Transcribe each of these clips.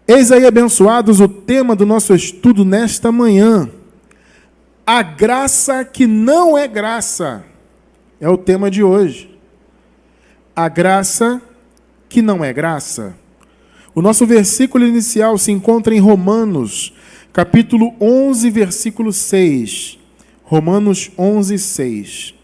Eis aí, abençoados, o tema do nosso estudo nesta manhã. A graça que não é graça. É o tema de hoje. A graça que não é graça. O nosso versículo inicial se encontra em Romanos, capítulo 11, versículo 6. Romanos 11, 6.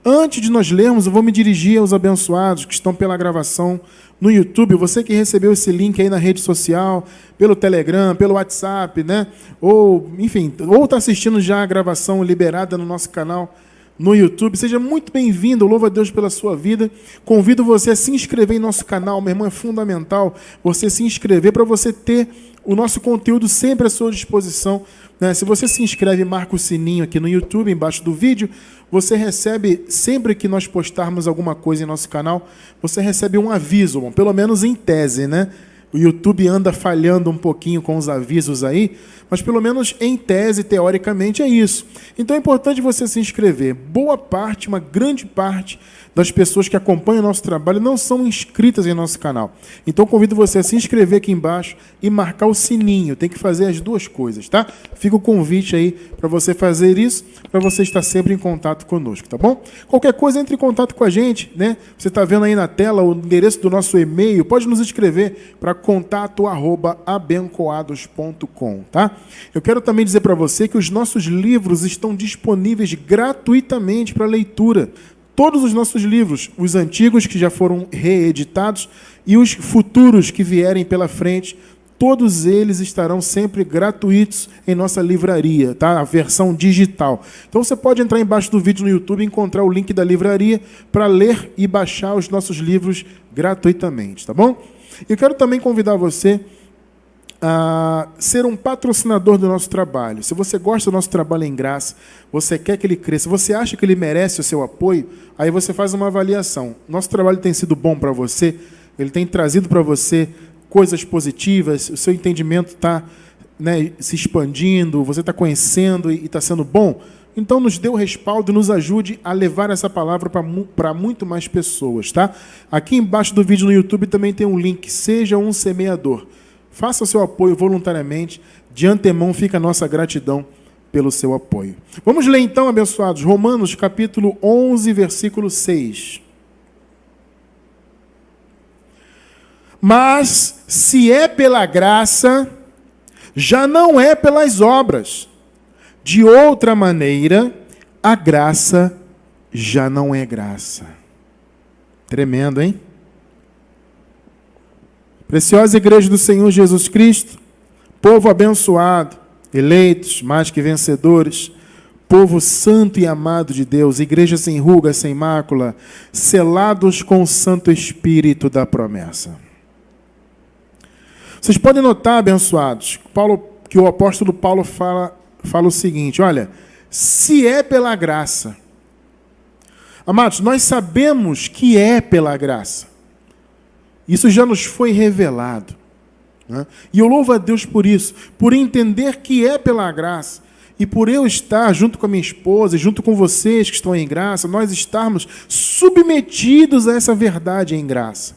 Antes de nós lermos, eu vou me dirigir aos abençoados que estão pela gravação no YouTube. Você que recebeu esse link aí na rede social, pelo Telegram, pelo WhatsApp, né? Ou, enfim, ou está assistindo já a gravação liberada no nosso canal no YouTube. Seja muito bem-vindo, louvo a Deus pela sua vida. Convido você a se inscrever em nosso canal, meu irmão, é fundamental você se inscrever para você ter o nosso conteúdo sempre à sua disposição, né? Se você se inscreve e marca o sininho aqui no YouTube, embaixo do vídeo, você recebe, sempre que nós postarmos alguma coisa em nosso canal, você recebe um aviso, bom, pelo menos em tese, né? O YouTube anda falhando um pouquinho com os avisos aí, mas pelo menos em tese, teoricamente, é isso. Então é importante você se inscrever. Boa parte, uma grande parte das pessoas que acompanham o nosso trabalho não são inscritas em nosso canal. Então convido você a se inscrever aqui embaixo e marcar o sininho. Tem que fazer as duas coisas, tá? Fica o convite aí para você fazer isso, para você estar sempre em contato conosco, tá bom? Qualquer coisa, entre em contato com a gente, né? Você está vendo aí na tela o endereço do nosso e-mail, pode nos escrever para contato@abencoados.com, tá? Eu quero também dizer para você que os nossos livros estão disponíveis gratuitamente para leitura. Todos os nossos livros, os antigos que já foram reeditados e os futuros que vierem pela frente, todos eles estarão sempre gratuitos em nossa livraria, tá? A versão digital. Então você pode entrar embaixo do vídeo no YouTube e encontrar o link da livraria para ler e baixar os nossos livros gratuitamente, tá bom? Eu quero também convidar você a ser um patrocinador do nosso trabalho. Se você gosta do nosso trabalho em graça, você quer que ele cresça, você acha que ele merece o seu apoio, aí você faz uma avaliação. Nosso trabalho tem sido bom para você, ele tem trazido para você coisas positivas, o seu entendimento está, né, se expandindo, você está conhecendo e está sendo bom. Então nos dê o respaldo, nos ajude a levar essa palavra para muito mais pessoas, tá? Aqui embaixo do vídeo no YouTube também tem um link, seja um semeador. Faça o seu apoio voluntariamente. De antemão fica a nossa gratidão pelo seu apoio. Vamos ler então, abençoados, Romanos capítulo 11, versículo 6. Mas, se é pela graça, já não é pelas obras. De outra maneira, a graça já não é graça. Tremendo, hein? Preciosa Igreja do Senhor Jesus Cristo, povo abençoado, eleitos, mais que vencedores, povo santo e amado de Deus, igreja sem ruga, sem mácula, selados com o Santo Espírito da promessa. Vocês podem notar, abençoados, que o apóstolo Paulo fala o seguinte, olha, se é pela graça. Amados, nós sabemos que é pela graça. Isso já nos foi revelado, né? E eu louvo a Deus por isso, por entender que é pela graça, e por eu estar junto com a minha esposa, e junto com vocês que estão em graça, nós estarmos submetidos a essa verdade em graça.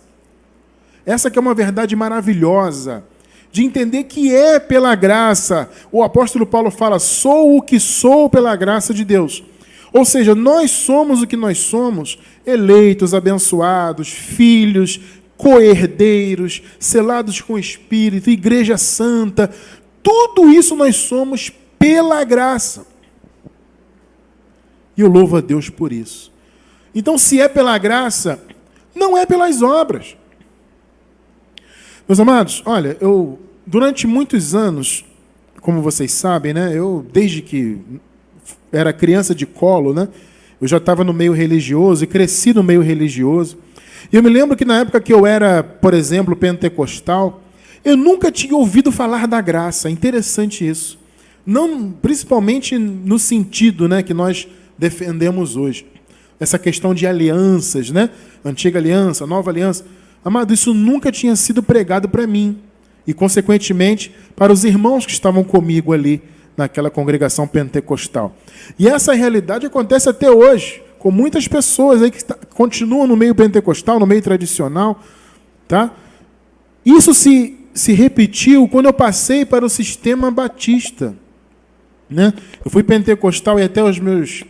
Essa que é uma verdade maravilhosa, de entender que é pela graça. O apóstolo Paulo fala, sou o que sou pela graça de Deus. Ou seja, nós somos o que nós somos, eleitos, abençoados, filhos, co-herdeiros, selados com o Espírito, igreja santa, tudo isso nós somos pela graça. E eu louvo a Deus por isso. Então, se é pela graça, não é pelas obras. Meus amados, olha, eu, durante muitos anos, como vocês sabem, né, eu, desde que era criança de colo, né, eu já estava no meio religioso e cresci no meio religioso. E eu me lembro que na época que eu era, por exemplo, pentecostal, eu nunca tinha ouvido falar da graça. Interessante isso. Não, principalmente no sentido, né, que nós defendemos hoje. Essa questão de alianças, né? Antiga aliança, nova aliança. Amado, isso nunca tinha sido pregado para mim. E, consequentemente, para os irmãos que estavam comigo ali naquela congregação pentecostal. E essa realidade acontece até hoje, com muitas pessoas aí que continuam no meio pentecostal, no meio tradicional, tá? Isso se se repetiu quando eu passei para o sistema batista, né? Eu fui pentecostal e até os meus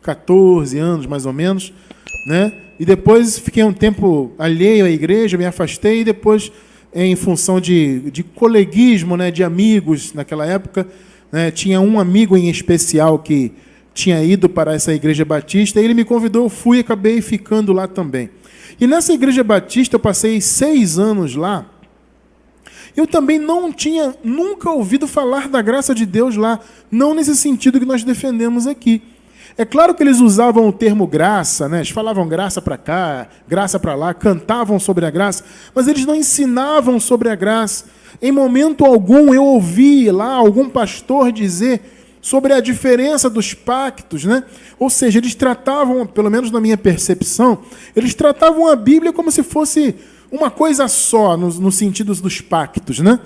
14 anos, mais ou menos, né? E depois fiquei um tempo alheio à igreja, me afastei, e depois, em função de coleguismo, né, de amigos naquela época, né, tinha um amigo em especial que tinha ido para essa igreja batista, e ele me convidou, eu fui e acabei ficando lá também. E nessa igreja batista eu passei 6 anos lá. Eu também não tinha nunca ouvido falar da graça de Deus lá, não nesse sentido que nós defendemos aqui. É claro que eles usavam o termo graça, né? Eles falavam graça para cá, graça para lá, cantavam sobre a graça, mas eles não ensinavam sobre a graça. Em momento algum eu ouvi lá algum pastor dizer sobre a diferença dos pactos, né? Ou seja, eles tratavam, pelo menos na minha percepção, eles tratavam a Bíblia como se fosse uma coisa só, no sentido dos pactos, né?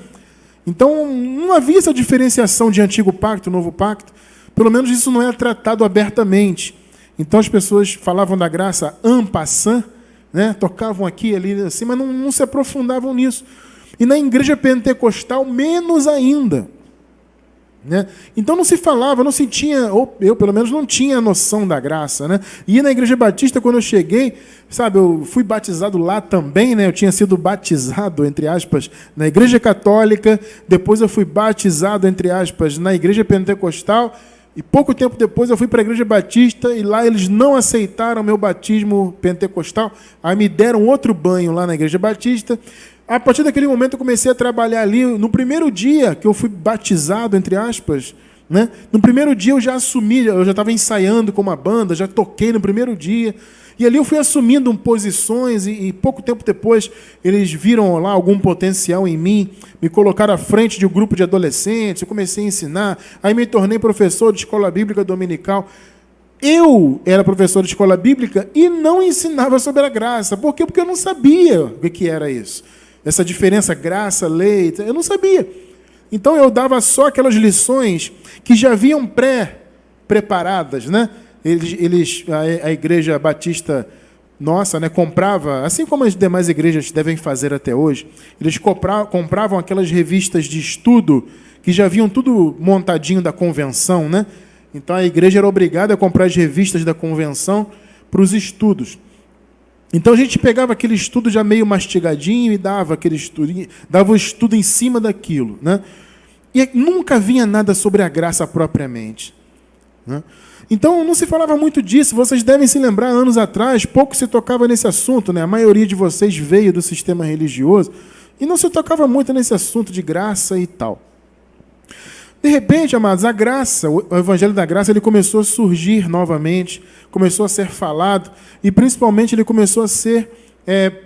Então, não havia essa diferenciação de antigo pacto, novo pacto. Pelo menos isso não era tratado abertamente. Então, as pessoas falavam da graça en passant, né? Tocavam aqui e ali, assim, mas não se aprofundavam nisso. E na igreja pentecostal, menos ainda. Né? Então não se falava, não se tinha, ou eu pelo menos não tinha noção da graça, né? E na igreja batista, quando eu cheguei, sabe, eu fui batizado lá também, né? Eu tinha sido batizado, entre aspas, na igreja católica, depois eu fui batizado, entre aspas, na igreja pentecostal, e pouco tempo depois eu fui para a igreja batista, e lá eles não aceitaram meu batismo pentecostal, aí me deram outro banho lá na igreja batista. A partir daquele momento eu comecei a trabalhar ali. No primeiro dia que eu fui batizado, entre aspas, né? No primeiro dia eu já assumi, eu já estava ensaiando com uma banda, já toquei no primeiro dia. E ali eu fui assumindo posições e pouco tempo depois eles viram lá algum potencial em mim, me colocaram à frente de um grupo de adolescentes, eu comecei a ensinar, aí me tornei professor de escola bíblica dominical. Eu era professor de escola bíblica e não ensinava sobre a graça. Por quê? Porque eu não sabia o que era isso. Essa diferença, graça, lei, eu não sabia. Então eu dava só aquelas lições que já vinham pré-preparadas, né? A igreja batista nossa, né, comprava, assim como as demais igrejas devem fazer até hoje, eles compravam aquelas revistas de estudo que já vinham tudo montadinho da convenção, né? Então a igreja era obrigada a comprar as revistas da convenção para os estudos. Então a gente pegava aquele estudo já meio mastigadinho e dava aquele estudo, dava o estudo em cima daquilo, né? E nunca vinha nada sobre a graça propriamente, né? Então não se falava muito disso. Vocês devem se lembrar, anos atrás, pouco se tocava nesse assunto, né? A maioria de vocês veio do sistema religioso e não se tocava muito nesse assunto de graça e tal. De repente, amados, a graça, o evangelho da graça, ele começou a surgir novamente, começou a ser falado e, principalmente, ele começou a ser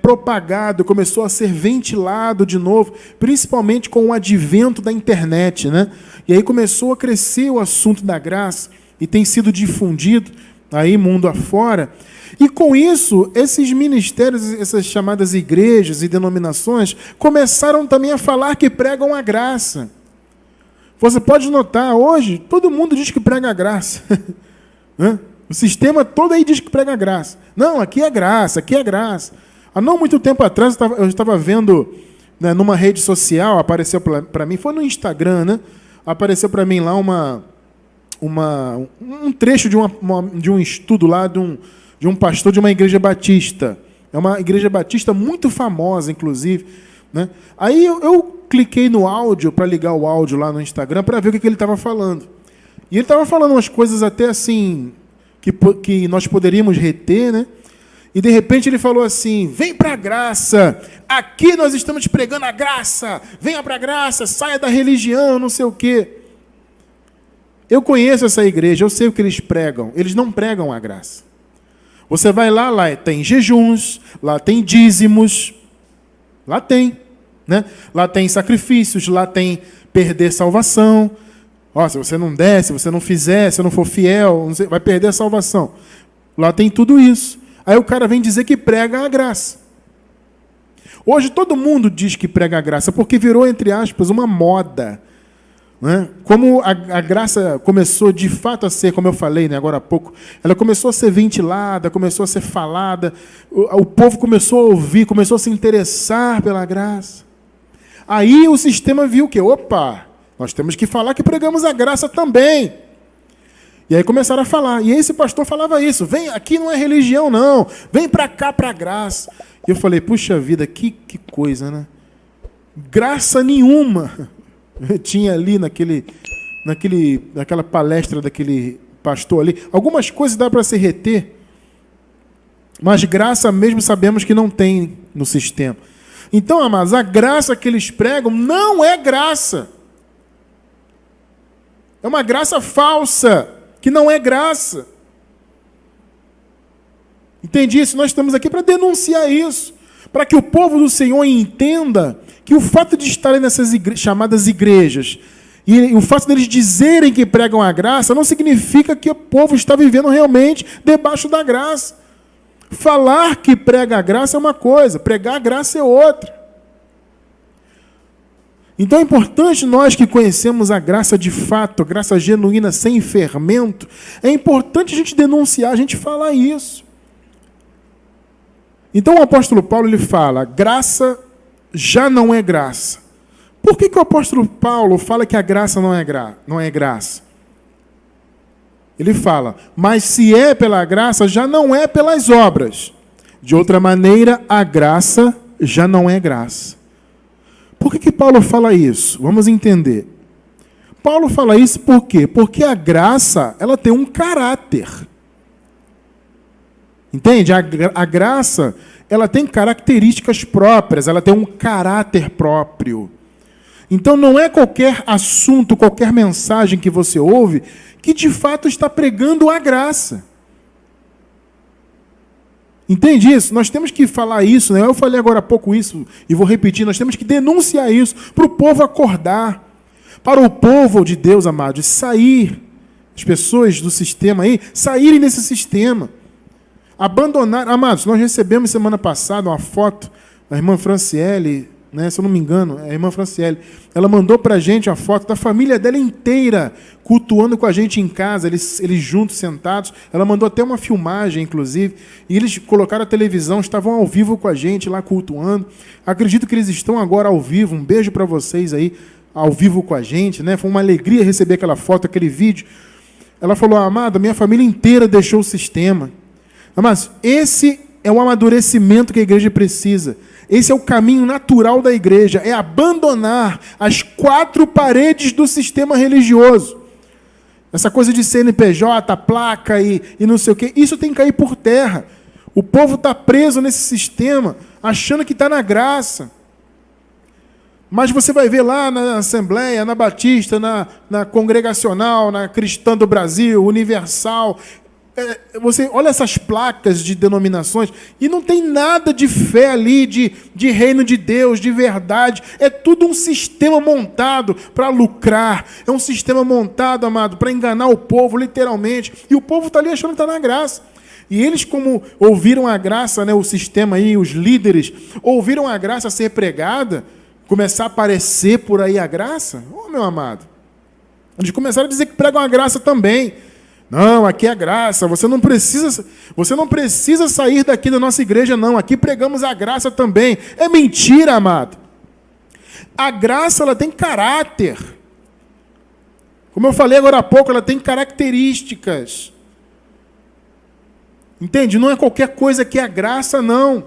propagado, começou a ser ventilado de novo, principalmente com o advento da internet, né? E aí começou a crescer o assunto da graça e tem sido difundido aí mundo afora. E com isso, esses ministérios, essas chamadas igrejas e denominações, começaram também a falar que pregam a graça. Você pode notar, hoje, todo mundo diz que prega a graça. O sistema todo aí diz que prega a graça. Não, aqui é graça, aqui é graça. Há não muito tempo atrás, eu estava vendo, né, numa rede social, apareceu para mim, foi no Instagram, né? Apareceu para mim lá um trecho de um estudo lá de um pastor de uma igreja batista. É uma igreja batista muito famosa, inclusive, né? Aí eu cliquei no áudio, para ligar o áudio lá no Instagram, para ver o que ele estava falando. E ele estava falando umas coisas até assim, que nós poderíamos reter, né? E de repente ele falou assim: vem para a graça, aqui nós estamos pregando a graça, venha para a graça, saia da religião, não sei o quê. Eu conheço essa igreja, eu sei o que eles pregam. Eles não pregam a graça. Você vai lá tem jejuns, lá tem dízimos, lá tem, né? Lá tem sacrifícios, lá tem perder salvação. Ó, se você não der, se você não fizer, se não for fiel, vai perder a salvação. Lá tem tudo isso. Aí o cara vem dizer que prega a graça. Hoje todo mundo diz que prega a graça, porque virou, entre aspas, uma moda. Né? Como a graça começou de fato a ser, como eu falei, né, agora há pouco, ela começou a ser ventilada, começou a ser falada, o povo começou a ouvir, começou a se interessar pela graça. Aí o sistema viu que, opa, nós temos que falar que pregamos a graça também. E aí começaram a falar. E esse pastor falava isso. Vem, aqui não é religião, não. Vem para cá para a graça. E eu falei, puxa vida, que coisa, né? Graça nenhuma tinha ali naquela palestra daquele pastor ali. Algumas coisas dá para se reter, mas graça mesmo sabemos que não tem no sistema. Então, amados, a graça que eles pregam não é graça. É uma graça falsa, que não é graça. Entende isso? Nós estamos aqui para denunciar isso, para que o povo do Senhor entenda que o fato de estarem nessas chamadas igrejas, e o fato deles dizerem que pregam a graça, não significa que o povo está vivendo realmente debaixo da graça. Falar que prega a graça é uma coisa, pregar a graça é outra. Então é importante nós que conhecemos a graça de fato, a graça genuína, sem fermento, é importante a gente denunciar, a gente falar isso. Então o apóstolo Paulo ele fala, graça já não é graça. Por que o apóstolo Paulo fala que a graça não é graça? Ele fala, mas se é pela graça, já não é pelas obras. De outra maneira, a graça já não é graça. Por que Paulo fala isso? Vamos entender. Paulo fala isso por quê? Porque a graça, ela tem um caráter. Entende? A graça, ela tem características próprias, ela tem um caráter próprio. Então não é qualquer assunto, qualquer mensagem que você ouve que de fato está pregando a graça. Entende isso? Nós temos que falar isso, né? Eu falei agora há pouco isso e vou repetir, nós temos que denunciar isso para o povo acordar, para o povo de Deus, amados, sair, as pessoas do sistema aí, saírem desse sistema, abandonar. Amados, nós recebemos semana passada uma foto da irmã Franciele, né, se eu não me engano, é a irmã Franciele, ela mandou para a gente a foto da família dela inteira, cultuando com a gente em casa, eles juntos, sentados. Ela mandou até uma filmagem, inclusive, e eles colocaram a televisão, estavam ao vivo com a gente lá, cultuando. Acredito que eles estão agora ao vivo, um beijo para vocês aí, ao vivo com a gente, né? Foi uma alegria receber aquela foto, aquele vídeo. Ela falou, amada, minha família inteira deixou o sistema. Mas esse é o amadurecimento que a igreja precisa. Esse é o caminho natural da igreja, é abandonar as 4 paredes do sistema religioso. Essa coisa de CNPJ, placa e não sei o quê, isso tem que cair por terra. O povo está preso nesse sistema, achando que está na graça. Mas você vai ver lá na Assembleia, na Batista, na Congregacional, na Cristã do Brasil, Universal. Você olha essas placas de denominações e não tem nada de fé ali, de reino de Deus, de verdade. É tudo um sistema montado para lucrar. É um sistema montado, amado, para enganar o povo, literalmente. E o povo está ali achando que está na graça. E eles, como ouviram a graça, né, o sistema aí, os líderes, ouviram a graça ser pregada, começar a aparecer por aí a graça. Oh, meu amado. Eles começaram a dizer que pregam a graça também. Não, aqui é graça, você não precisa sair daqui da nossa igreja, não. Aqui pregamos a graça também. É mentira, amado. A graça, ela tem caráter. Como eu falei agora há pouco, ela tem características. Entende? Não é qualquer coisa que é a graça, não.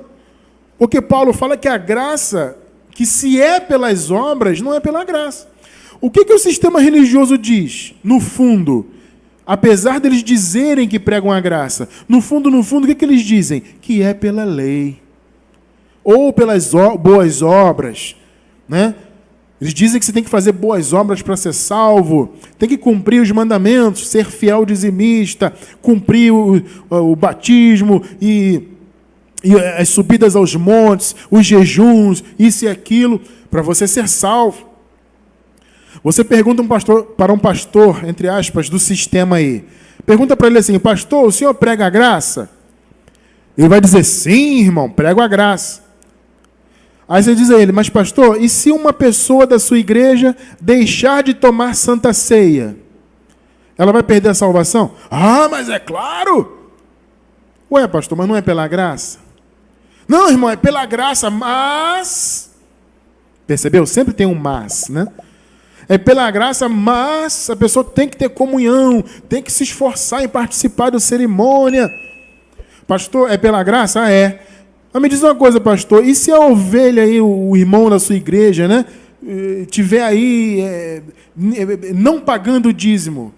Porque Paulo fala que a graça, que se é pelas obras, não é pela graça. O que o sistema religioso diz? No fundo, apesar deles dizerem que pregam a graça, no fundo, o que eles dizem? Que é pela lei. Ou pelas boas obras. Né? Eles dizem que você tem que fazer boas obras para ser salvo, tem que cumprir os mandamentos, ser fiel dizimista, cumprir o batismo e as subidas aos montes, os jejuns, isso e aquilo, para você ser salvo. Você pergunta para um pastor, entre aspas, do sistema aí. Pergunta para ele assim, pastor, o senhor prega a graça? Ele vai dizer, sim, irmão, prego a graça. Aí você diz a ele, mas pastor, e se uma pessoa da sua igreja deixar de tomar santa ceia? Ela vai perder a salvação? Ah, mas é claro! Ué, pastor, mas não é pela graça? Não, irmão, é pela graça, mas Percebeu? Sempre tem um mas, né? É pela graça, mas a pessoa tem que ter comunhão, tem que se esforçar em participar da cerimônia. Pastor, é pela graça? Ah, é. Mas me diz uma coisa, pastor, e se a ovelha aí, o irmão da sua igreja, né, tiver aí não pagando o dízimo?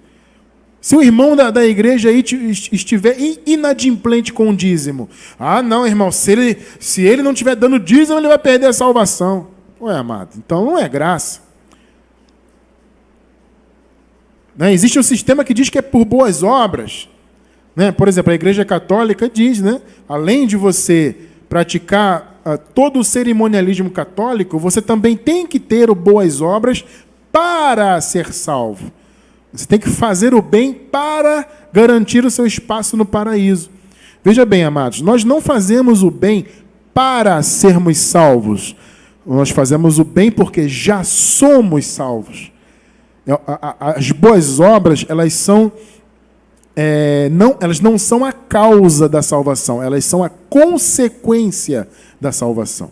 Se o irmão da igreja aí estiver inadimplente com o dízimo. Ah, não, irmão, se ele não estiver dando dízimo, ele vai perder a salvação. Ué, amado, então não é graça. Né? Existe um sistema que diz que é por boas obras. Né? Por exemplo, a Igreja Católica diz, né, além de você praticar todo o cerimonialismo católico, você também tem que ter boas obras para ser salvo. Você tem que fazer o bem para garantir o seu espaço no paraíso. Veja bem, amados, nós não fazemos o bem para sermos salvos. Nós fazemos o bem porque já somos salvos. As boas obras, elas não são a causa da salvação, elas são a consequência da salvação.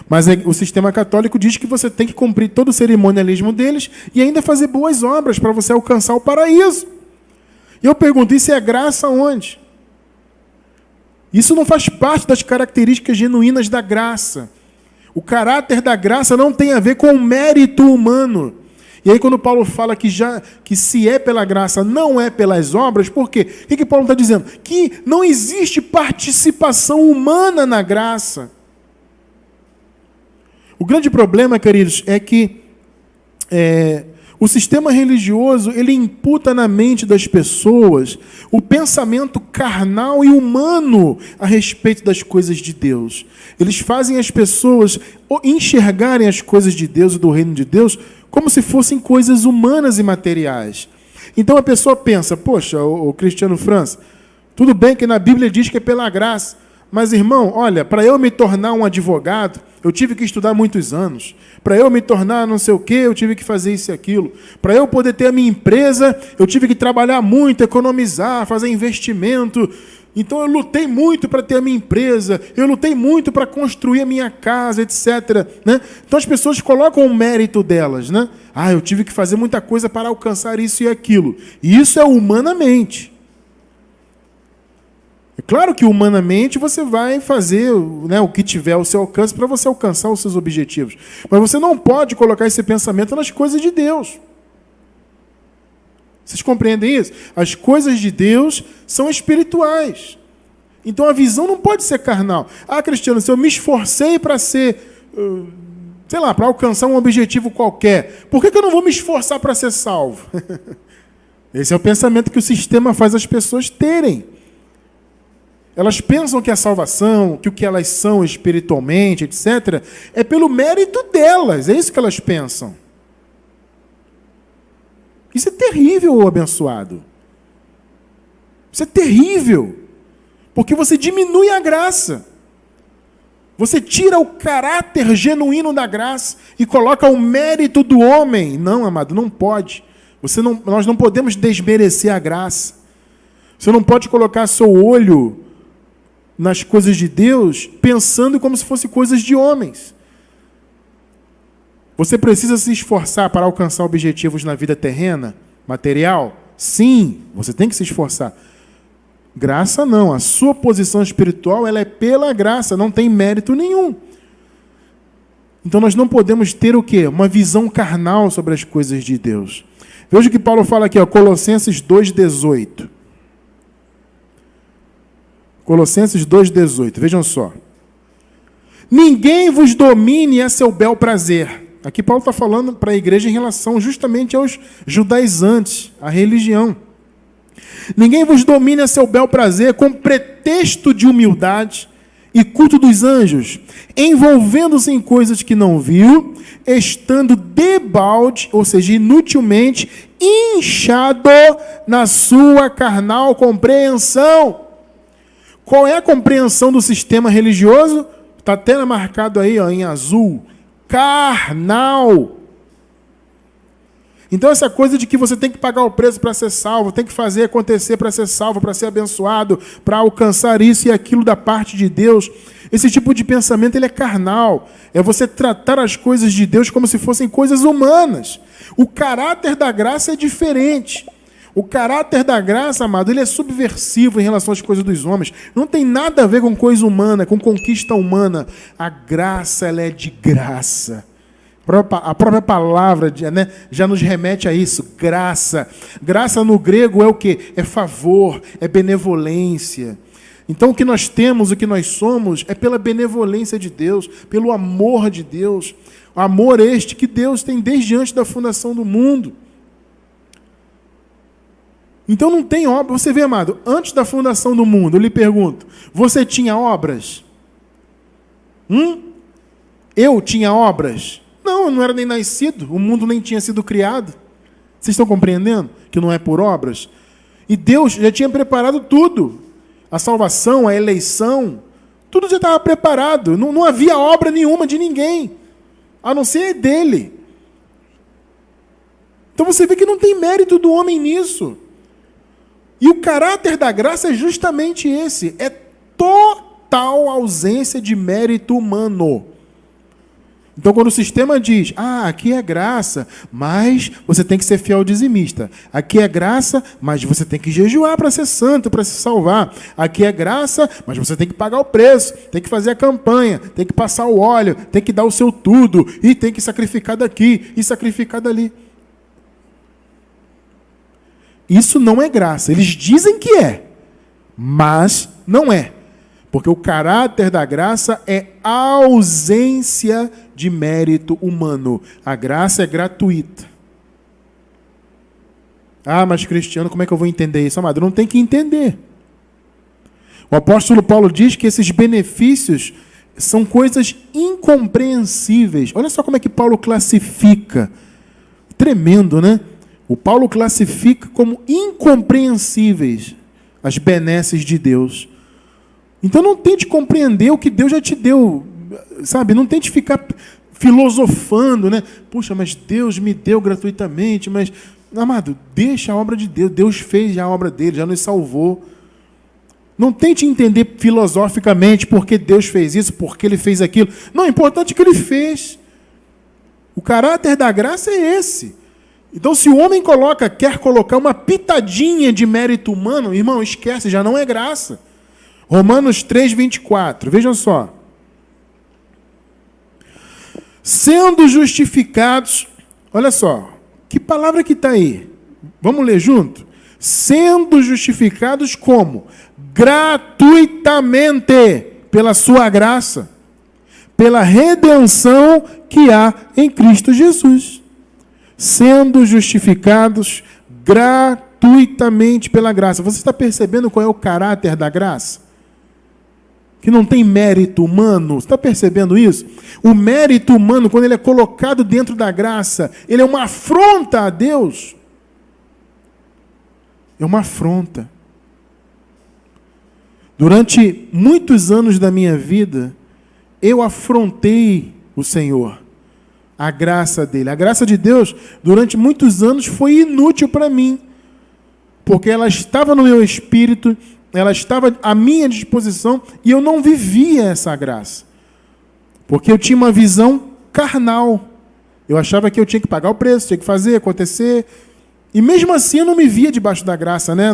Mas o sistema católico diz que você tem que cumprir todo o cerimonialismo deles e ainda fazer boas obras para você alcançar o paraíso. E eu pergunto, isso é graça onde? Isso não faz parte das características genuínas da graça. O caráter da graça não tem a ver com o mérito humano. E aí quando Paulo fala que se é pela graça, não é pelas obras, por quê? O que Paulo está dizendo? Que não existe participação humana na graça. O grande problema, queridos, é que o sistema religioso, ele imputa na mente das pessoas o pensamento carnal e humano a respeito das coisas de Deus. Eles fazem as pessoas enxergarem as coisas de Deus e do reino de Deus como se fossem coisas humanas e materiais. Então a pessoa pensa, poxa, o Cristiano França, tudo bem que na Bíblia diz que é pela graça, mas irmão, olha, para eu me tornar um advogado, eu tive que estudar muitos anos. Para eu me tornar não sei o quê, eu tive que fazer isso e aquilo. Para eu poder ter a minha empresa, eu tive que trabalhar muito, economizar, fazer investimento. Então eu lutei muito para ter a minha empresa, eu lutei muito para construir a minha casa, etc. Né? Então as pessoas colocam o mérito delas. Né? Ah, eu tive que fazer muita coisa para alcançar isso e aquilo. E isso é humanamente. É claro que humanamente você vai fazer, né, o que tiver ao seu alcance para você alcançar os seus objetivos. Mas você não pode colocar esse pensamento nas coisas de Deus. Vocês compreendem isso? As coisas de Deus são espirituais. Então a visão não pode ser carnal. Ah, Cristiano, se eu me esforcei para ser, sei lá, para alcançar um objetivo qualquer, por que eu não vou me esforçar para ser salvo? Esse é o pensamento que o sistema faz as pessoas terem. Elas pensam que a salvação, que o que elas são espiritualmente, etc., é pelo mérito delas. É isso que elas pensam. Isso é terrível, abençoado. Isso é terrível. Porque você diminui a graça. Você tira o caráter genuíno da graça e coloca o mérito do homem. Não, amado, não pode. Nós não podemos desmerecer a graça. Você não pode colocar seu olho nas coisas de Deus, pensando como se fossem coisas de homens. Você precisa se esforçar para alcançar objetivos na vida terrena, material? Sim, você tem que se esforçar. Graça não, a sua posição espiritual ela é pela graça, não tem mérito nenhum. Então nós não podemos ter o quê? Uma visão carnal sobre as coisas de Deus. Veja o que Paulo fala aqui, ó, Colossenses 2,18. Colossenses 2,18, vejam só. Ninguém vos domine a seu bel prazer. Aqui Paulo está falando para a igreja em relação justamente aos judaizantes, à religião. Ninguém vos domine a seu bel prazer com pretexto de humildade e culto dos anjos, envolvendo-se em coisas que não viu, estando debalde, ou seja, inutilmente, inchado na sua carnal compreensão. Qual é a compreensão do sistema religioso? Está até marcado aí, ó, em azul. Carnal. Então essa coisa de que você tem que pagar o preço para ser salvo, tem que fazer acontecer para ser salvo, para ser abençoado, para alcançar isso e aquilo da parte de Deus, esse tipo de pensamento ele é carnal. É você tratar as coisas de Deus como se fossem coisas humanas. O caráter da graça é diferente. O caráter da graça, amado, ele é subversivo em relação às coisas dos homens. Não tem nada a ver com coisa humana, com conquista humana. A graça, ela é de graça. A própria palavra, né, já nos remete a isso, graça. Graça no grego é o quê? É favor, é benevolência. Então o que nós temos, o que nós somos, é pela benevolência de Deus, pelo amor de Deus. O amor este que Deus tem desde antes da fundação do mundo. Então não tem obra. Você vê, amado, antes da fundação do mundo, eu lhe pergunto, você tinha obras? Eu tinha obras? Não, eu não era nem nascido, o mundo nem tinha sido criado. Vocês estão compreendendo que não é por obras? E Deus já tinha preparado tudo. A salvação, a eleição, tudo já estava preparado. Não havia obra nenhuma de ninguém, a não ser dele. Então você vê que não tem mérito do homem nisso. E o caráter da graça é justamente esse. É total ausência de mérito humano. Então, quando o sistema diz, aqui é graça, mas você tem que ser fiel dizimista. Aqui é graça, mas você tem que jejuar para ser santo, para se salvar. Aqui é graça, mas você tem que pagar o preço, tem que fazer a campanha, tem que passar o óleo, tem que dar o seu tudo, e tem que sacrificar daqui e sacrificar dali. Isso não é graça. Eles dizem que é, mas não é. Porque o caráter da graça é ausência de mérito humano. A graça é gratuita. Mas Cristiano, como é que eu vou entender isso? Amado, não tem que entender. O apóstolo Paulo diz que esses benefícios são coisas incompreensíveis. Olha só como é que Paulo classifica. Tremendo, né? O Paulo classifica como incompreensíveis as benesses de Deus. Então não tente compreender o que Deus já te deu, sabe? Não tente ficar filosofando, né? Puxa, mas Deus me deu gratuitamente, mas... Amado, deixa a obra de Deus. Deus fez já a obra dele, já nos salvou. Não tente entender filosoficamente por que Deus fez isso, por que ele fez aquilo. Não, o importante é que ele fez. O caráter da graça é esse. Então, se o homem quer colocar uma pitadinha de mérito humano, irmão, esquece, já não é graça. Romanos 3:24, vejam só. Sendo justificados, olha só, que palavra que está aí? Vamos ler junto? Sendo justificados como? Gratuitamente, pela sua graça, pela redenção que há em Cristo Jesus. Sendo justificados gratuitamente pela graça. Você está percebendo qual é o caráter da graça? Que não tem mérito humano. Você está percebendo isso? O mérito humano, quando ele é colocado dentro da graça, ele é uma afronta a Deus. É uma afronta. Durante muitos anos da minha vida, eu afrontei o Senhor. A graça dele. A graça de Deus, durante muitos anos, foi inútil para mim. Porque ela estava no meu espírito, ela estava à minha disposição, e eu não vivia essa graça. Porque eu tinha uma visão carnal. Eu achava que eu tinha que pagar o preço, tinha que fazer, acontecer. E mesmo assim eu não me via debaixo da graça, né?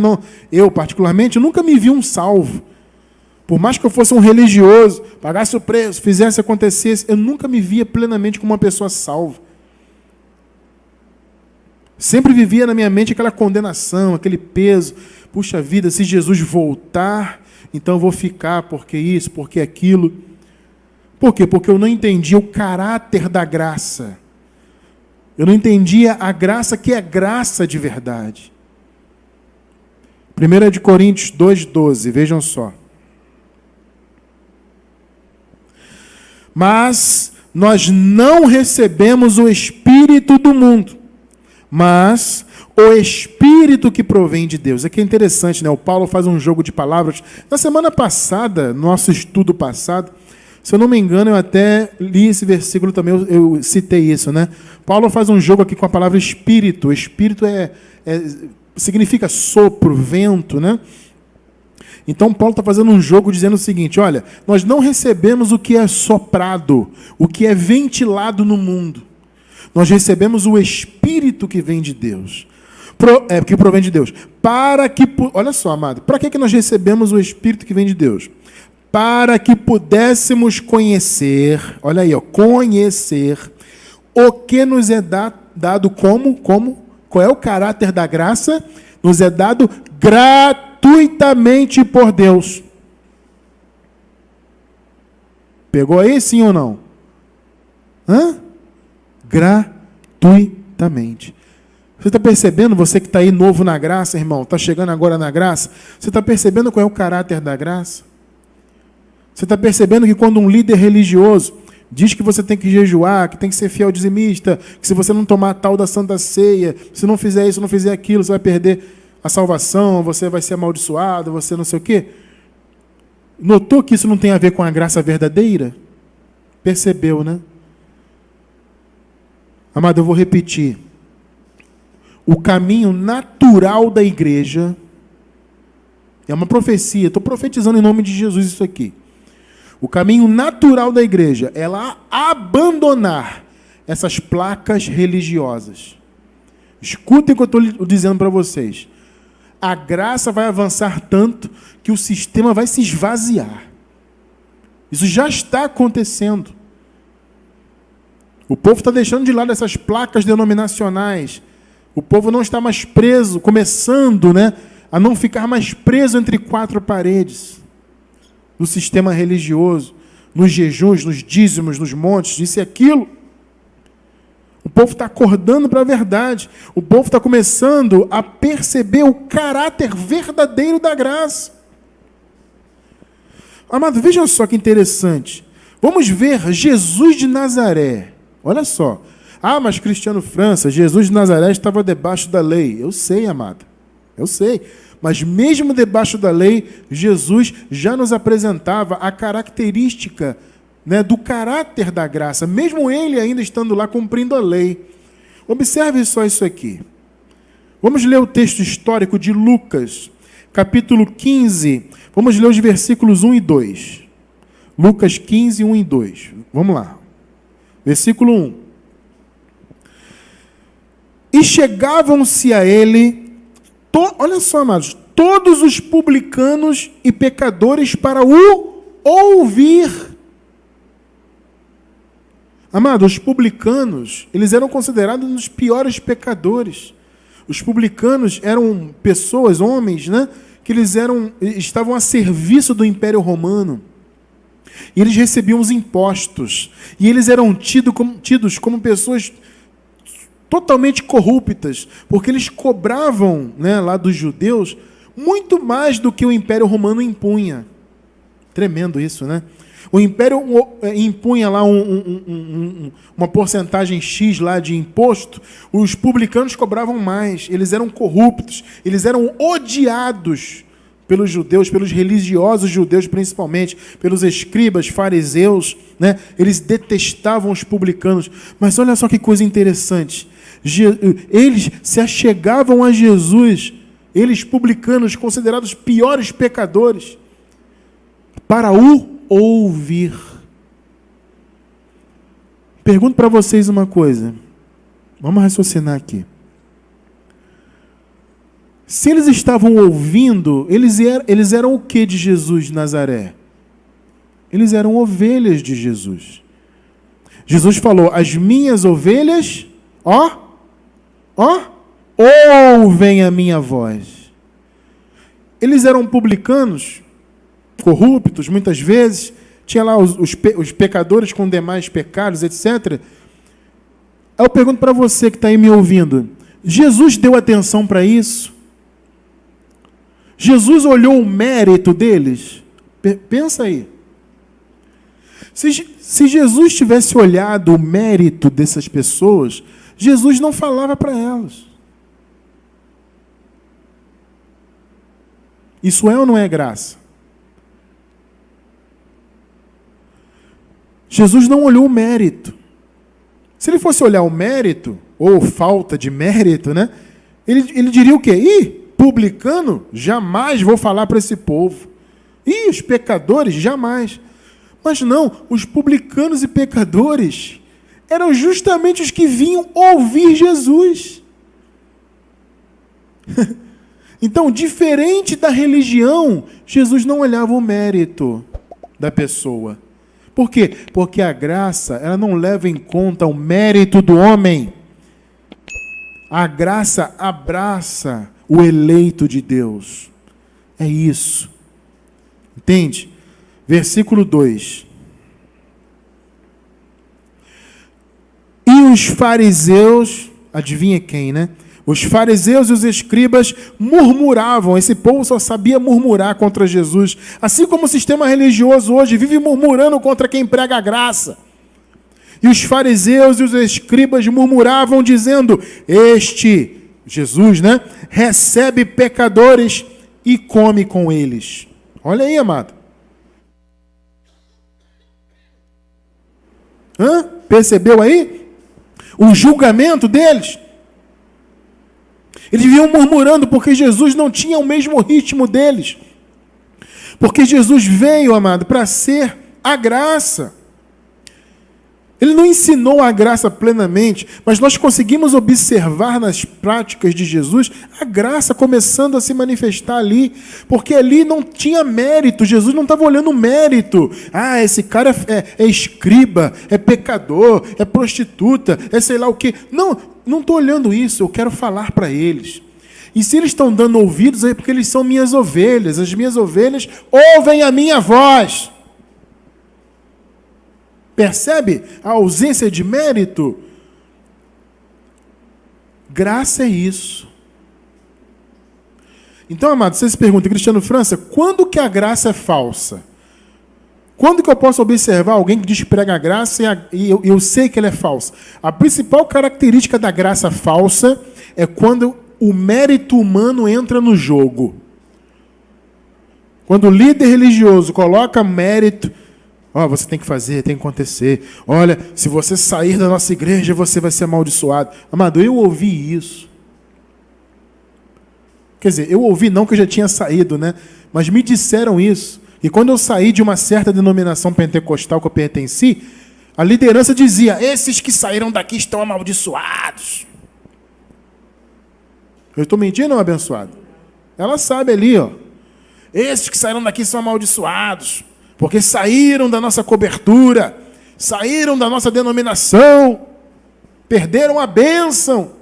Eu, particularmente, nunca me vi um salvo. Por mais que eu fosse um religioso, pagasse o preço, fizesse, acontecesse, eu nunca me via plenamente como uma pessoa salva. Sempre vivia na minha mente aquela condenação, aquele peso. Puxa vida, se Jesus voltar, então eu vou ficar, porque isso, porque aquilo. Por quê? Porque eu não entendia o caráter da graça. Eu não entendia a graça que é graça de verdade. 1 Coríntios 2,12, vejam só. Mas nós não recebemos o Espírito do mundo, mas o Espírito que provém de Deus. Aqui é interessante, né? O Paulo faz um jogo de palavras. Na semana passada, nosso estudo passado, Se eu não me engano, eu até li esse versículo também, eu citei isso, né? Paulo faz um jogo aqui com a palavra espírito. Espírito significa sopro, vento, né? Então Paulo está fazendo um jogo dizendo o seguinte: olha, nós não recebemos o que é soprado, o que é ventilado no mundo. Nós recebemos o Espírito que vem de Deus. Que provém de Deus. Olha só, amado, para que nós recebemos o Espírito que vem de Deus? Para que pudéssemos conhecer, olha aí, conhecer o que nos é dado qual é o caráter da graça? Nos é dado gratuitamente por Deus. Pegou aí, sim ou não? Gratuitamente. Você está percebendo, você que está aí novo na graça, irmão, está chegando agora na graça, você está percebendo qual é o caráter da graça? Você está percebendo que quando um líder religioso diz que você tem que jejuar, que tem que ser fiel dizimista, que se você não tomar tal da Santa Ceia, se não fizer isso, não fizer aquilo, você vai perder a salvação, você vai ser amaldiçoado, você não sei o quê. Notou que isso não tem a ver com a graça verdadeira? Percebeu, né? Amado, eu vou repetir. O caminho natural da igreja é uma profecia, estou profetizando em nome de Jesus isso aqui. O caminho natural da igreja é ela abandonar essas placas religiosas. Escutem o que eu estou dizendo para vocês. A graça vai avançar tanto que o sistema vai se esvaziar. Isso já está acontecendo. O povo está deixando de lado essas placas denominacionais. O povo não está mais preso, começando, né, a não ficar mais preso entre quatro paredes. No sistema religioso, nos jejuns, nos dízimos, nos montes, isso e aquilo. O povo está acordando para a verdade. O povo está começando a perceber o caráter verdadeiro da graça. Amado, veja só que interessante. Vamos ver Jesus de Nazaré. Olha só. Mas Cristiano França, Jesus de Nazaré estava debaixo da lei. Eu sei, amado. Eu sei. Mas mesmo debaixo da lei, Jesus já nos apresentava a característica, né, do caráter da graça, mesmo ele ainda estando lá cumprindo a lei. Observe só isso aqui. Vamos ler o texto histórico de Lucas, capítulo 15. Vamos ler os versículos 1 e 2. Lucas 15, 1 e 2. Vamos lá. Versículo 1. E chegavam-se a ele, olha só, amados, todos os publicanos e pecadores para o ouvir. Amados, os publicanos, eles eram considerados um dos piores pecadores. Os publicanos eram pessoas, homens, né, que estavam a serviço do Império Romano. E eles recebiam os impostos. E eles eram tidos como pessoas totalmente corruptas, porque eles cobravam, né, lá dos judeus muito mais do que o Império Romano impunha. Tremendo isso, né? O Império impunha lá uma porcentagem X lá de imposto, os publicanos cobravam mais, eles eram corruptos, eles eram odiados pelos judeus, pelos religiosos judeus principalmente, pelos escribas, fariseus, né? Eles detestavam os publicanos. Mas olha só que coisa interessante. Eles se achegavam a Jesus, eles publicanos, considerados piores pecadores, para o ouvir. Pergunto para vocês uma coisa. Vamos raciocinar aqui. Se eles estavam ouvindo, eles eram o que de Jesus de Nazaré? Eles eram ovelhas de Jesus. Jesus falou: as minhas ovelhas, ouvem a minha voz. Eles eram publicanos, corruptos, muitas vezes, tinha lá os pecadores com demais pecados, etc. Eu pergunto para você que está aí me ouvindo, Jesus deu atenção para isso? Jesus olhou o mérito deles? Pensa aí. Se Jesus tivesse olhado o mérito dessas pessoas, Jesus não falava para elas. Isso é ou não é graça? Jesus não olhou o mérito. Se ele fosse olhar o mérito, ou falta de mérito, né? Ele diria o quê? Ih, publicano? Jamais vou falar para esse povo. Ih, os pecadores? Jamais. Mas não, os publicanos e pecadores eram justamente os que vinham ouvir Jesus. Então, diferente da religião, Jesus não olhava o mérito da pessoa. Por quê? Porque a graça, ela não leva em conta o mérito do homem. A graça abraça o eleito de Deus. É isso. Entende? Versículo 2. E os fariseus, adivinha quem, né? Os fariseus e os escribas murmuravam. Esse povo só sabia murmurar contra Jesus. Assim como o sistema religioso hoje vive murmurando contra quem prega a graça. E os fariseus e os escribas murmuravam dizendo, este, Jesus, né? Recebe pecadores e come com eles. Olha aí, amado. Percebeu aí? O julgamento deles. Eles vinham murmurando porque Jesus não tinha o mesmo ritmo deles. Porque Jesus veio, amado, para ser a graça. Ele não ensinou a graça plenamente, mas nós conseguimos observar nas práticas de Jesus a graça começando a se manifestar ali, porque ali não tinha mérito, Jesus não estava olhando mérito. Ah, esse cara é escriba, é pecador, é prostituta, é sei lá o quê. Não estou olhando isso, eu quero falar para eles. E se eles estão dando ouvidos, é porque eles são minhas ovelhas. As minhas ovelhas ouvem a minha voz. Percebe a ausência de mérito? Graça é isso. Então, amado, você se pergunta, Cristiano França, quando que a graça é falsa? Quando que eu posso observar alguém que diz que prega a graça e eu sei que ela é falsa? A principal característica da graça falsa é quando o mérito humano entra no jogo. Quando o líder religioso coloca mérito, você tem que fazer, tem que acontecer. Olha, se você sair da nossa igreja, você vai ser amaldiçoado. Amado, eu ouvi isso. Quer dizer, eu ouvi não que eu já tinha saído, né? Mas me disseram isso. E quando eu saí de uma certa denominação pentecostal que eu pertenci, a liderança dizia, esses que saíram daqui estão amaldiçoados. Eu estou mentindo, ou abençoado? Ela sabe ali, ó. Esses que saíram daqui são amaldiçoados. Porque saíram da nossa cobertura, saíram da nossa denominação, perderam a bênção.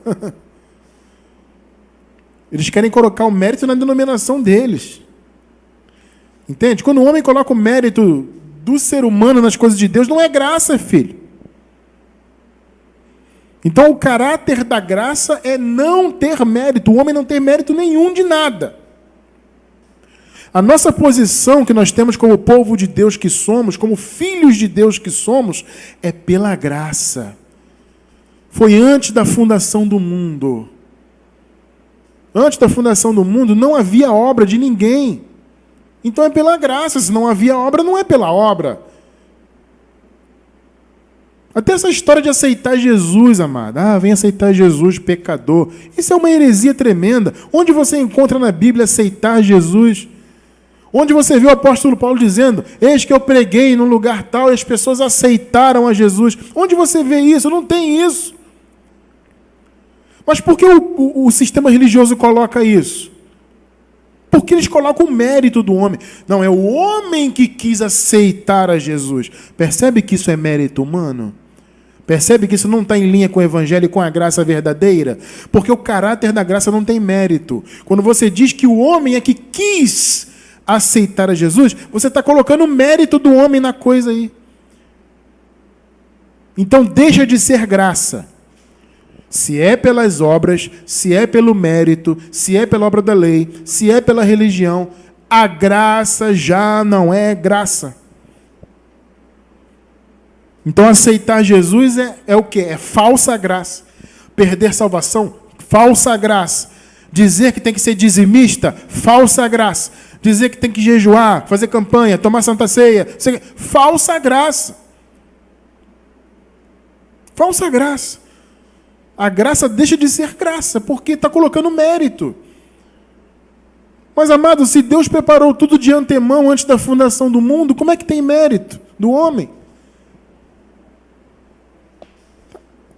Eles querem colocar o mérito na denominação deles. Entende? Quando o homem coloca o mérito do ser humano nas coisas de Deus, não é graça, filho. Então o caráter da graça é não ter mérito. O homem não tem mérito nenhum de nada. A nossa posição que nós temos como povo de Deus que somos, como filhos de Deus que somos, é pela graça. Foi antes da fundação do mundo. Antes da fundação do mundo não havia obra de ninguém. Então é pela graça. Se não havia obra, não é pela obra. Até essa história de aceitar Jesus, amado. Vem aceitar Jesus, pecador. Isso é uma heresia tremenda. Onde você encontra na Bíblia aceitar Jesus? Onde você viu o apóstolo Paulo dizendo, eis que eu preguei num lugar tal e as pessoas aceitaram a Jesus. Onde você vê isso? Não tem isso. Mas por que o sistema religioso coloca isso? Porque eles colocam o mérito do homem. Não, é o homem que quis aceitar a Jesus. Percebe que isso é mérito humano? Percebe que isso não está em linha com o evangelho e com a graça verdadeira? Porque o caráter da graça não tem mérito. Quando você diz que o homem é que quis aceitar a Jesus, você está colocando o mérito do homem na coisa aí. Então deixa de ser graça. Se é pelas obras, se é pelo mérito, se é pela obra da lei, se é pela religião, a graça já não é graça. Então aceitar Jesus é o quê? É falsa graça. Perder salvação, falsa graça. Dizer que tem que ser dizimista, falsa graça. Dizer que tem que jejuar, fazer campanha, tomar santa ceia, falsa graça. Falsa graça. A graça deixa de ser graça, porque está colocando mérito. Mas, amado, se Deus preparou tudo de antemão antes da fundação do mundo, como é que tem mérito do homem?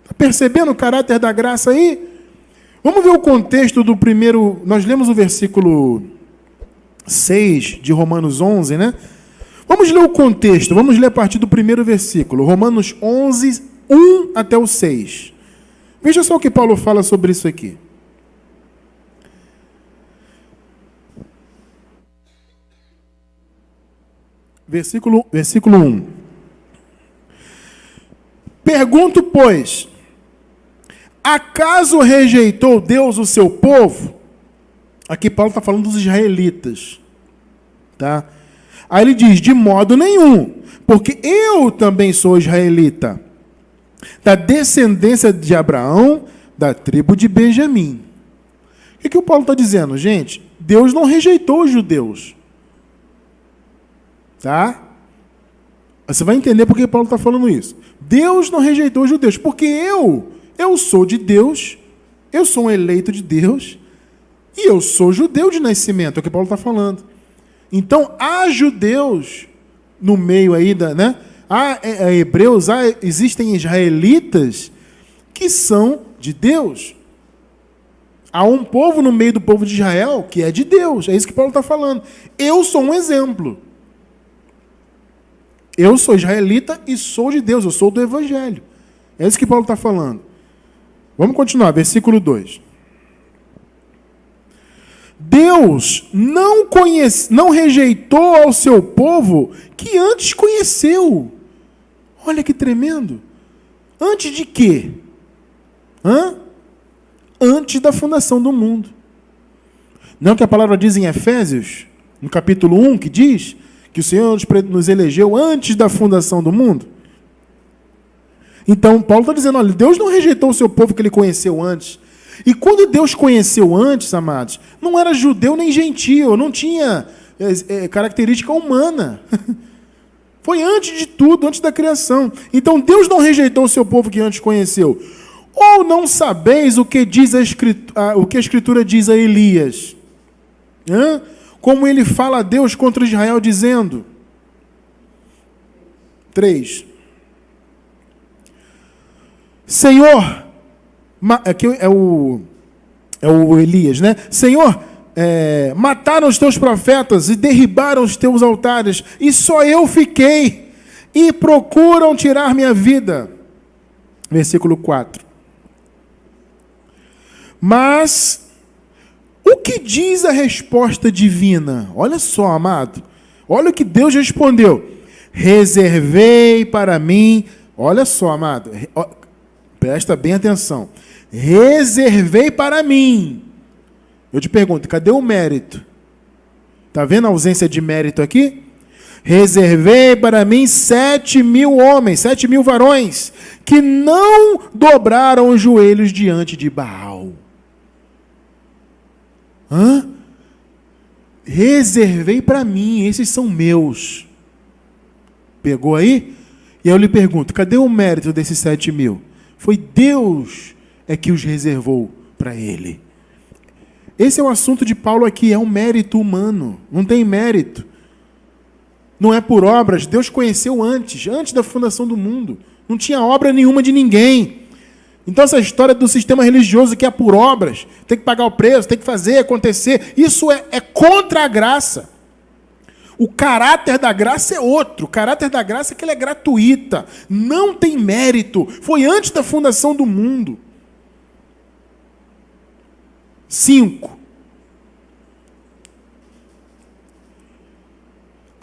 Está percebendo o caráter da graça aí? Vamos ver o contexto do primeiro... Nós lemos o versículo 6 de Romanos 11, né? Vamos ler o contexto, vamos ler a partir do primeiro versículo. Romanos 11, 1 até o 6. Veja só o que Paulo fala sobre isso aqui. Versículo 1. Pergunto, pois, acaso rejeitou Deus o seu povo? Aqui Paulo está falando dos israelitas. Tá? Aí ele diz, de modo nenhum, porque eu também sou israelita, da descendência de Abraão, da tribo de Benjamim. O que o Paulo está dizendo? Gente, Deus não rejeitou os judeus. Tá? Você vai entender por que Paulo está falando isso. Deus não rejeitou os judeus, porque eu sou de Deus, eu sou um eleito de Deus, e eu sou judeu de nascimento, é o que Paulo está falando. Então, há judeus no meio aí, né? Há hebreus, existem israelitas que são de Deus. Há um povo no meio do povo de Israel que é de Deus, é isso que Paulo está falando. Eu sou um exemplo. Eu sou israelita e sou de Deus, eu sou do Evangelho. É isso que Paulo está falando. Vamos continuar, versículo 2. Deus não rejeitou ao seu povo que antes conheceu. Olha que tremendo. Antes de quê? Antes da fundação do mundo. Não que a palavra diz em Efésios, no capítulo 1, que diz que o Senhor nos elegeu antes da fundação do mundo? Então, Paulo está dizendo, olha, Deus não rejeitou o seu povo que ele conheceu antes. E quando Deus conheceu antes, amados, não era judeu nem gentio, não tinha característica humana. Foi antes de tudo, antes da criação. Então, Deus não rejeitou o seu povo que antes conheceu. Ou não sabeis o que diz o que a Escritura diz a Elias? Como ele fala a Deus contra Israel, dizendo... 3. Senhor... Aqui é o Elias, né? Senhor, mataram os teus profetas e derribaram os teus altares, e só eu fiquei, e procuram tirar minha vida. Versículo 4. Mas o que diz a resposta divina? Olha só, amado. Olha o que Deus respondeu. Reservei para mim. Olha só, amado. Presta bem atenção. Reservei para mim. Eu te pergunto, cadê o mérito? Está vendo a ausência de mérito aqui? Reservei para mim 7.000 homens, 7.000 varões, que não dobraram os joelhos diante de Baal. Reservei para mim, esses são meus. Pegou aí? E eu lhe pergunto, cadê o mérito desses 7.000? Foi Deus que os reservou para ele. Esse é o assunto de Paulo aqui, é um mérito humano, não tem mérito. Não é por obras, Deus conheceu antes da fundação do mundo. Não tinha obra nenhuma de ninguém. Então essa história do sistema religioso que é por obras, tem que pagar o preço, tem que fazer acontecer, isso é contra a graça. O caráter da graça é outro. O caráter da graça é que ela é gratuita. Não tem mérito. Foi antes da fundação do mundo. 5.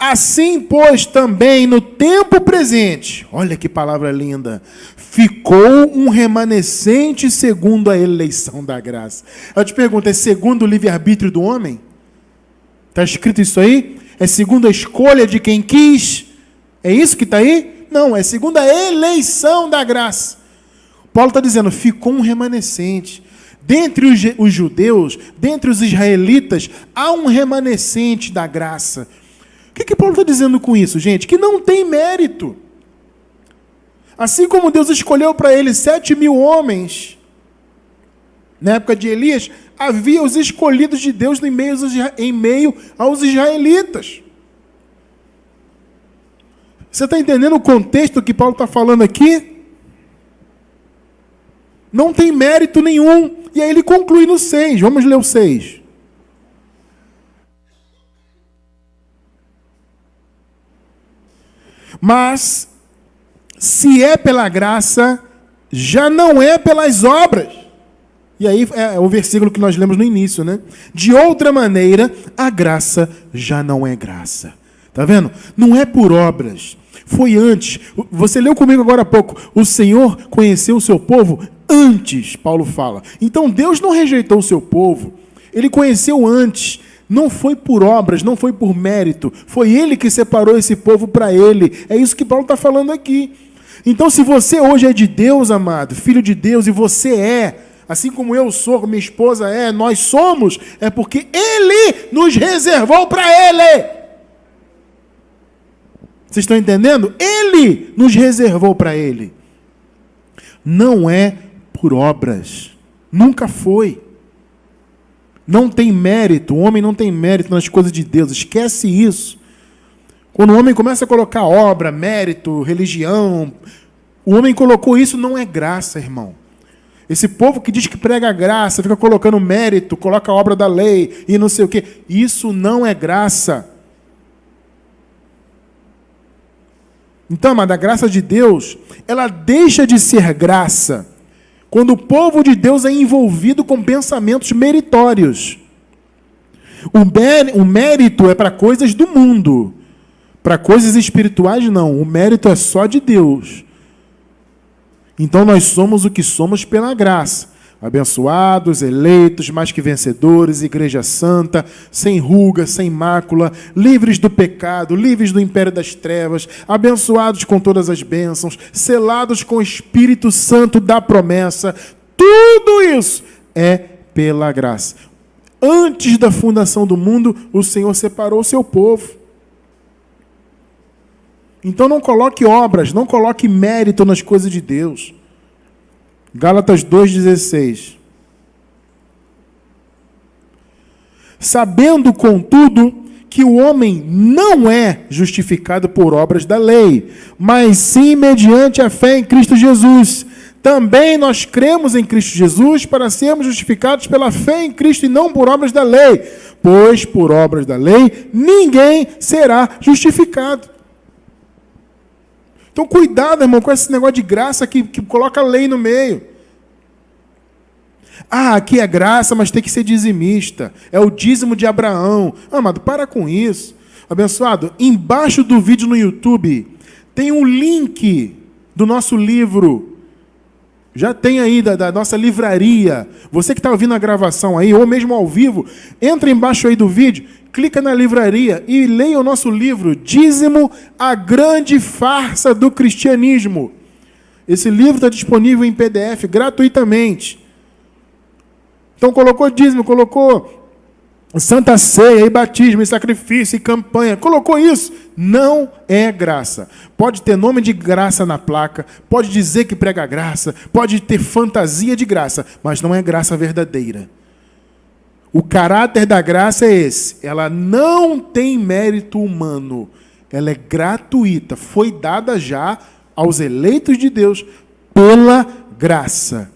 Assim, pois, também no tempo presente, olha que palavra linda, ficou um remanescente segundo a eleição da graça. Eu te pergunto, é segundo o livre-arbítrio do homem? Está escrito isso aí? É segundo a escolha de quem quis? É isso que está aí? Não, é segundo a eleição da graça. Paulo está dizendo, ficou um remanescente. Dentre os judeus, dentre os israelitas, há um remanescente da graça. O que Paulo está dizendo com isso, gente? Que não tem mérito. Assim como Deus escolheu para ele 7.000 homens, na época de Elias, havia os escolhidos de Deus em meio aos israelitas. Você está entendendo o contexto que Paulo está falando aqui? Não tem mérito nenhum. E aí ele conclui no 6. Vamos ler o 6. Mas, se é pela graça, já não é pelas obras. E aí é o versículo que nós lemos no início, né? De outra maneira, a graça já não é graça. Tá vendo? Não é por obras. Foi antes. Você leu comigo agora há pouco. O Senhor conheceu o seu povo antes, Paulo fala. Então Deus não rejeitou o seu povo. Ele conheceu antes. Não foi por obras, não foi por mérito. Foi Ele que separou esse povo para Ele. É isso que Paulo está falando aqui. Então, se você hoje é de Deus, amado, filho de Deus, e você é, assim como eu sou, como minha esposa é, nós somos, é porque Ele nos reservou para Ele. Vocês estão entendendo? Ele nos reservou para Ele. Não é por obras. Nunca foi. Não tem mérito. O homem não tem mérito nas coisas de Deus. Esquece isso. Quando o homem começa a colocar obra, mérito, religião, o homem colocou isso, não é graça, irmão. Esse povo que diz que prega a graça, fica colocando mérito, coloca a obra da lei e não sei o quê. Isso não é graça. Então, amada, a graça de Deus, ela deixa de ser graça quando o povo de Deus é envolvido com pensamentos meritórios. O mérito é para coisas do mundo. Para coisas espirituais, não. O mérito é só de Deus. Então, nós somos o que somos pela graça. Abençoados, eleitos, mais que vencedores, igreja santa, sem ruga, sem mácula, livres do pecado, livres do império das trevas, abençoados com todas as bênçãos, selados com o Espírito Santo da promessa. Tudo isso é pela graça. Antes da fundação do mundo, o Senhor separou o seu povo. Então não coloque obras, não coloque mérito nas coisas de Deus. Gálatas 2,16. Sabendo, contudo, que o homem não é justificado por obras da lei, mas sim mediante a fé em Cristo Jesus. Também nós cremos em Cristo Jesus para sermos justificados pela fé em Cristo e não por obras da lei, pois por obras da lei ninguém será justificado. Então, cuidado, irmão, com esse negócio de graça que coloca a lei no meio. Ah, aqui é graça, mas tem que ser dizimista. É o dízimo de Abraão. Amado, para com isso. Abençoado, embaixo do vídeo no YouTube tem um link do nosso livro. Já tem aí da nossa livraria. Você que está ouvindo a gravação aí, ou mesmo ao vivo, entra embaixo aí do vídeo, clica na livraria e leia o nosso livro, Dízimo, a Grande Farsa do Cristianismo. Esse livro está disponível em PDF gratuitamente. Então colocou dízimo, colocou Santa Ceia, e batismo, e sacrifício, e campanha. Colocou isso. Não é graça. Pode ter nome de graça na placa, pode dizer que prega graça, pode ter fantasia de graça, mas não é graça verdadeira. O caráter da graça é esse. Ela não tem mérito humano. Ela é gratuita. Foi dada já aos eleitos de Deus pela graça.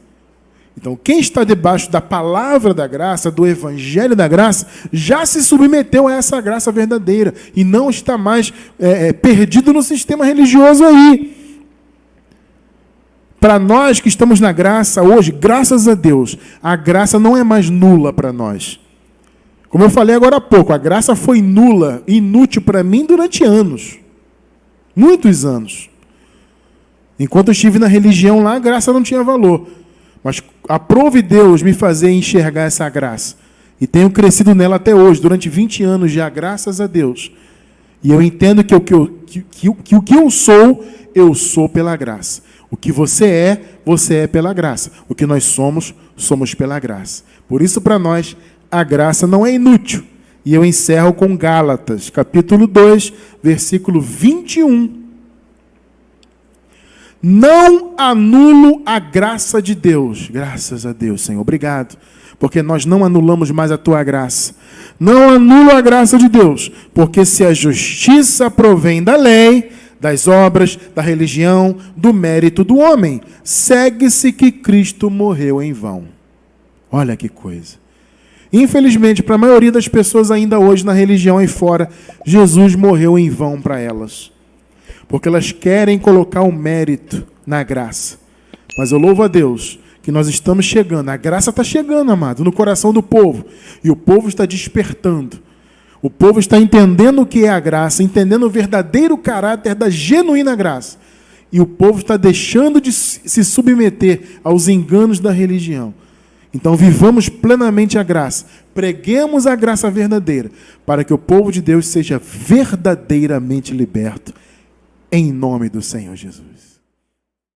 Então, quem está debaixo da palavra da graça, do evangelho da graça, já se submeteu a essa graça verdadeira e não está mais perdido no sistema religioso aí. Para nós que estamos na graça hoje, graças a Deus, a graça não é mais nula para nós. Como eu falei agora há pouco, a graça foi nula, inútil para mim durante anos. Muitos anos. Enquanto eu estive na religião lá, a graça não tinha valor. Mas aprove Deus me fazer enxergar essa graça. E tenho crescido nela até hoje, durante 20 anos já, graças a Deus. E eu entendo que o que eu sou pela graça. O que você é pela graça. O que nós somos, somos pela graça. Por isso, para nós, a graça não é inútil. E eu encerro com Gálatas, capítulo 2, versículo 21. Não anulo a graça de Deus. Graças a Deus, Senhor. Obrigado. Porque nós não anulamos mais a tua graça. Não anulo a graça de Deus. Porque se a justiça provém da lei, das obras, da religião, do mérito do homem, segue-se que Cristo morreu em vão. Olha que coisa. Infelizmente, para a maioria das pessoas ainda hoje na religião e fora, Jesus morreu em vão para elas. Porque elas querem colocar o mérito na graça. Mas eu louvo a Deus que nós estamos chegando. A graça está chegando, amado, no coração do povo. E o povo está despertando. O povo está entendendo o que é a graça, entendendo o verdadeiro caráter da genuína graça. E o povo está deixando de se submeter aos enganos da religião. Então vivamos plenamente a graça. Preguemos a graça verdadeira, para que o povo de Deus seja verdadeiramente liberto. Em nome do Senhor Jesus.